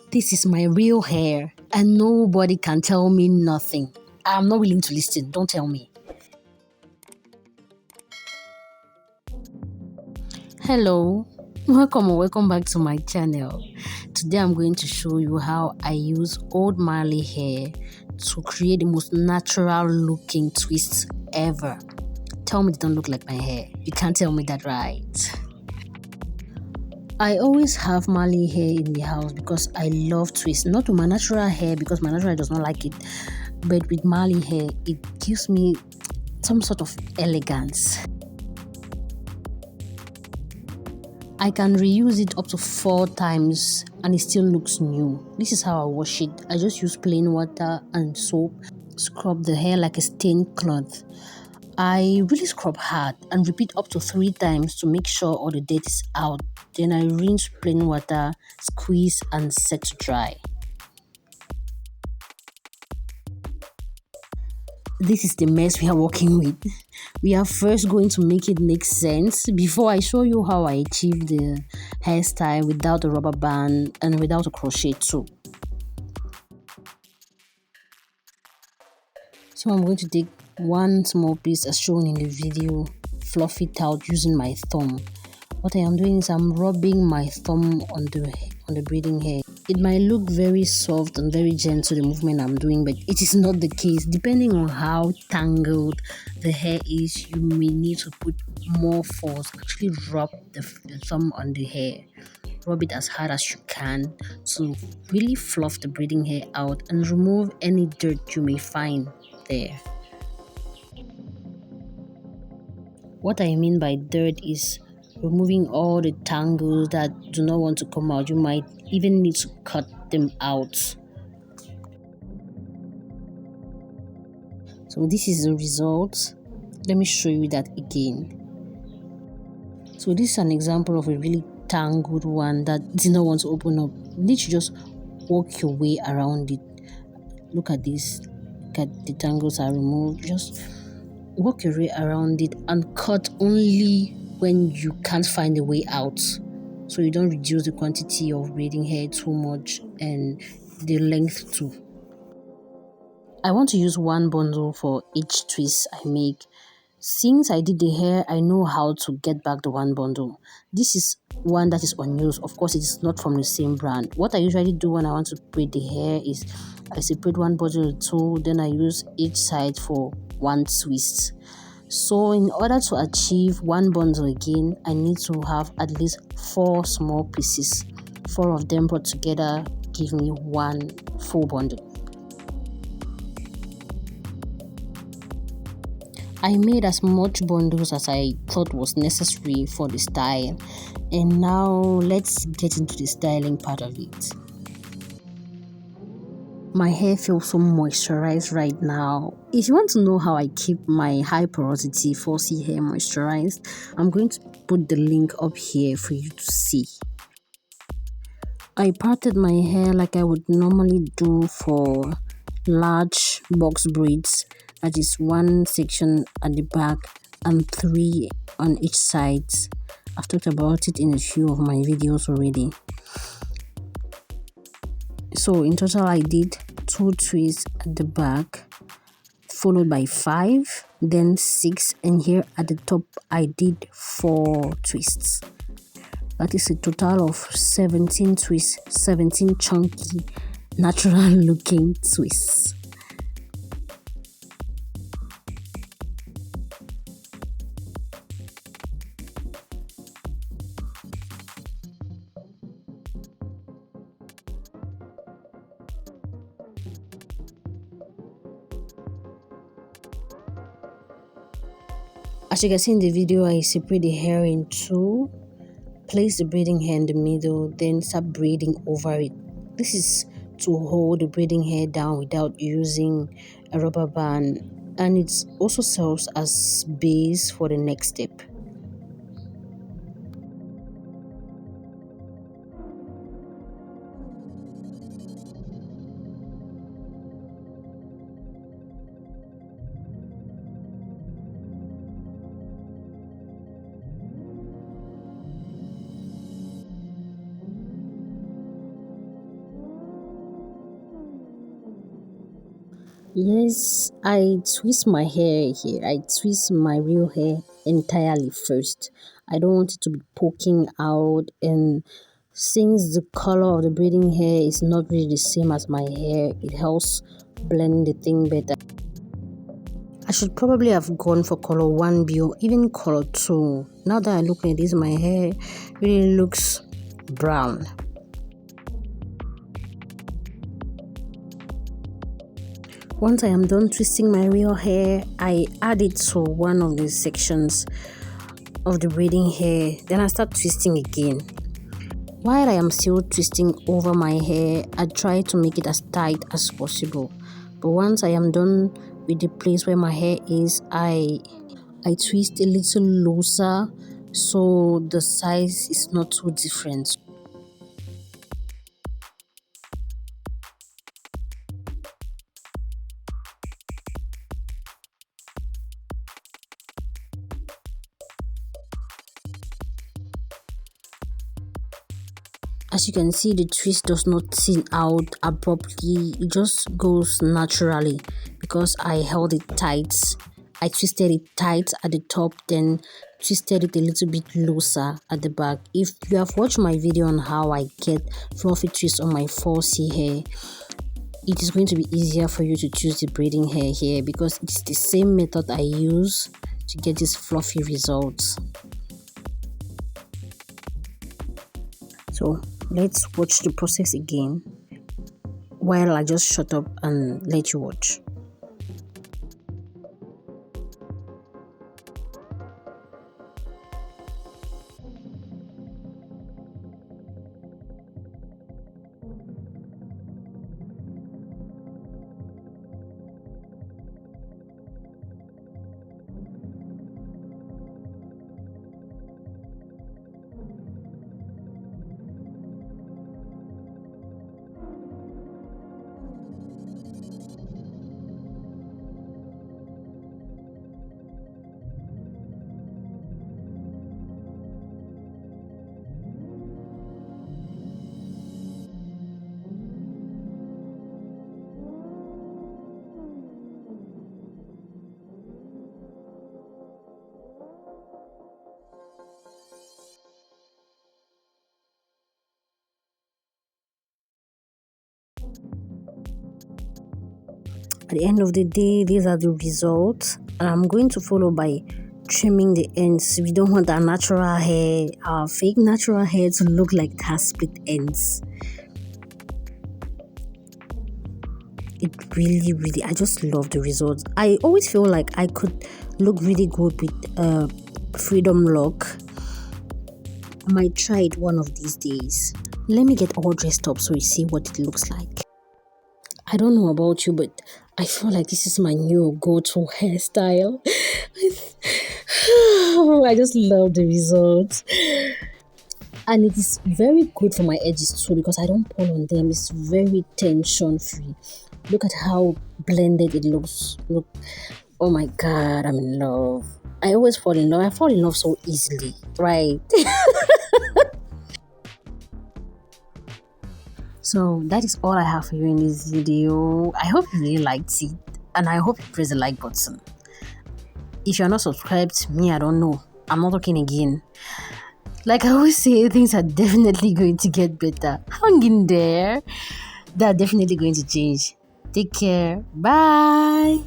This is my real hair and nobody can tell me nothing. I'm not willing to listen. Don't tell me. Hello, welcome or welcome back to my channel. Today I'm going to show you how I use old Marley hair to create the most natural looking twists ever. Tell me they don't look like my hair. You can't tell me that, right? I always have Marley hair in the house because I love twists. Not with my natural hair because my natural hair does not like it, but with Marley hair, it gives me some sort of elegance. I can reuse it up to 4 times and it still looks new. This is how I wash it. I just use plain water and soap, scrub the hair like a stained cloth. I really scrub hard and repeat up to 3 times to make sure all the dirt is out. Then I rinse plain water, squeeze and set to dry. This is the mess we are working with. We are first going to make it make sense before I show you how I achieve the hairstyle without a rubber band and without a crochet too. So I'm going to take one small piece as shown in the video, fluff it out using my thumb. What I am doing is I'm rubbing my thumb on the braiding hair. It might look very soft and very gentle, the movement I'm doing, but it is not the case. Depending on how tangled the hair is, you may need to put more force. Actually rub the thumb on the hair. Rub it as hard as you can to really fluff the braiding hair out and remove any dirt you may find there. What I mean by dirt is removing all the tangles that do not want to come out. You might even need to cut them out. So this is the result. Let me show you that again. So this is an example of a really tangled one that did not want to open up. You need to just work your way around it. Look at this. Look at the tangles are removed. Just work your way around it and cut only when you can't find a way out, so you don't reduce the quantity of braiding hair too much and the length too. I want to use one bundle for each twist I make. Since I did the hair, I know how to get back the one bundle. This is one that is unused. Of course, it is not from the same brand. What I usually do when I want to braid the hair is I separate one bundle or two, then I use each side for one twist. So in order to achieve one bundle again, I need to have at least 4 small pieces. 4 of them brought together give me one full bundle. I made as much bundles as I thought was necessary for the style. And now let's get into the styling part of it. My hair feels so moisturized right now. If you want to know how I keep my high porosity 4C hair moisturized, I'm going to put the link up here for you to see. I parted my hair like I would normally do for large box braids. That is 1 section at the back and 3 on each side. I've talked about it in a few of my videos already. So in total I did 2 twists at the back, followed by 5, then 6, and here at the top I did 4 twists. That is a total of 17 twists, 17 chunky, natural looking twists. As you can see in the video, I separate the hair in 2, place the braiding hair in the middle, then start braiding over it. This is to hold the braiding hair down without using a rubber band, and it also serves as base for the next step. Yes, I twist my hair here. I twist my real hair entirely first. I don't want it to be poking out, and since the color of the braiding hair is not really the same as my hair, it helps blend the thing better. I should probably have gone for color 1B or even color 2. Now that I look at this, my hair really looks brown. Once I am done twisting my real hair, I add it to one of the sections of the braiding hair. Then I start twisting again. While I am still twisting over my hair, I try to make it as tight as possible. But once I am done with the place where my hair is, I twist a little looser so the size is not too different. As you can see, the twist does not thin out abruptly, it just goes naturally because I held it tight. I twisted it tight at the top, then twisted it a little bit looser at the back. If you have watched my video on how I get fluffy twist on my 4C hair, it is going to be easier for you to choose the braiding hair here because it's the same method I use to get these fluffy results. So let's watch the process again while I just shut up and let you watch. At the end of the day, these are the results, and I'm going to follow by trimming the ends. We don't want our natural hair, our fake natural hair, to look like it has split ends. It really, I just love the results. I always feel like I could look really good with freedom lock. I might try it one of these days. Let me get all dressed up so you see what it looks like. I don't know about you, but I feel like this is my new go-to hairstyle. I just love the results. And it is very good for my edges too because I don't pull on them. It's very tension free. Look at how blended it looks. Look, oh my god, I'm in love. I always fall in love. I fall in love so easily, right? So that is all I have for you in this video. I hope you really liked it, and I hope you press the like button. If you're not subscribed, me, I don't know. I'm not talking again. Like I always say, things are definitely going to get better. Hang in there. They're definitely going to change. Take care. Bye.